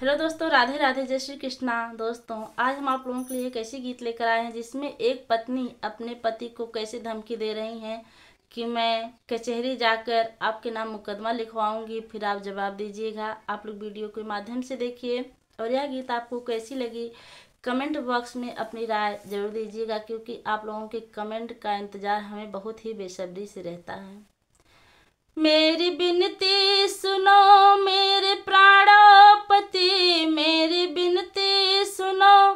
Hello दोस्तों, राधे राधे, जय श्री कृष्णा। दोस्तों, आज हम आप लोगों के लिए एक ऐसी गीत लेकर आए हैं जिसमें एक पत्नी अपने पति को कैसे धमकी दे रही हैं कि मैं कचहरी जाकर आपके नाम मुकदमा लिखवाऊंगी, फिर आप जवाब दीजिएगा। आप लोग वीडियो के माध्यम से देखिए और यह गीत आपको कैसी लगी कमेंट बॉक्स में अपनी राय जरूर दीजिएगा, क्योंकि आप लोगों के कमेंट का इंतज़ार हमें बहुत ही बेसब्री से रहता है। मेरी बिनती सुनो मेरे प्राणपति, मेरी बिनती सुनो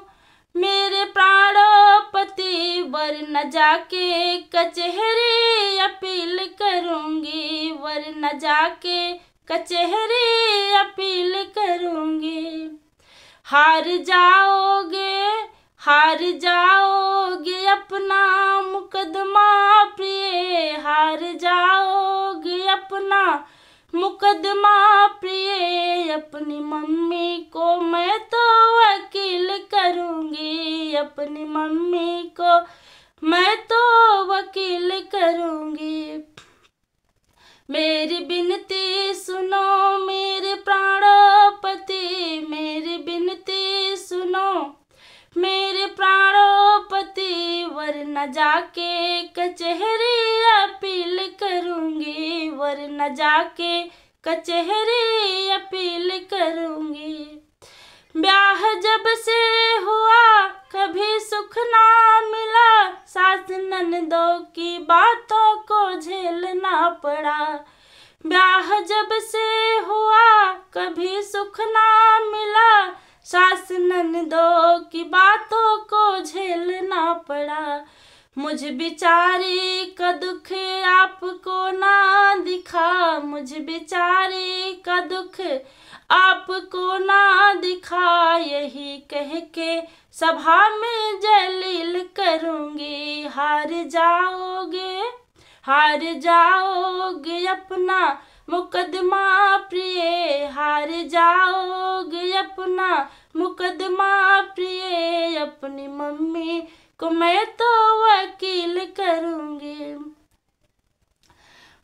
मेरे प्राणपति, वरना जाके कचहरी अपील करूंगी, वरना जाके कचहरी अपील करूंगी। हार जाओगे, हार जाओगे अपना मुकदमा प्रिय, हार जाओगे अपना मुकदमा प्रिय। अपनी मम्मी को मैं तो वकील करूंगी, अपनी मम्मी को मैं तो वकील करूंगी। मेरी बिनती सुनो मेरे प्राणपति, मेरी बिनती सुनो मेरे प्राणपति, वरना जाके कचहरी अपील करूंगी, वरना जाके कचहरी अपील करूंगी। ब्याह जब से हुआ कभी सुख ना मिला, सास ननदों की बातों को झेलना पड़ा। ब्याह जब से हुआ कभी सुख ना मिला, सास ननदों की बातों को झेलना पड़ा। मुझ बिचारी का दुख आपको ना दिखा, मुझ बिचारी का दुख आपको ना दिखा, यही कह के सभा में जलील करूंगी। हार जाओगे, हार जाओगे अपना मुकदमा प्रिय, हार जाओगे अपना मुकदमा प्रिय। अपनी मम्मी को मैं तो वकील करूंगी।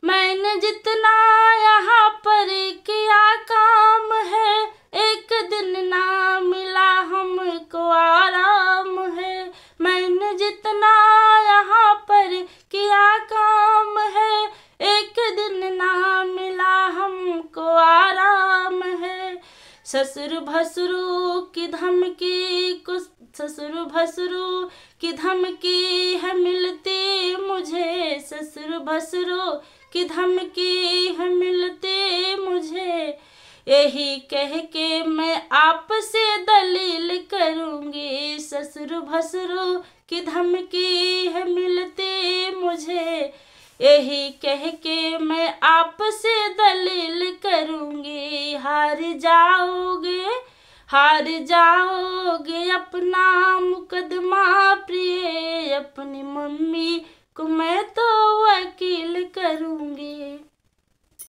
मैंने जितना यहाँ पर किया काम है, एक दिन ना मिला हमको आराम है। मैंने जितना यहाँ पर किया काम है, एक दिन ना मिला हमको आराम है। ससुर भसुरु की धमकी को, ससुर भसुरु की धमकी है मिलती मुझे, ससुर भसुरु की धमकी है मिलती मुझे। यही कह के मैं आपसे दलील करूंगी, ससुर भसुरु की धमकी है मिलती मुझे। यही कह के मैं आपसे दलील करूंगी। हार जाओगे, हार जाओगे अपना मुकदमा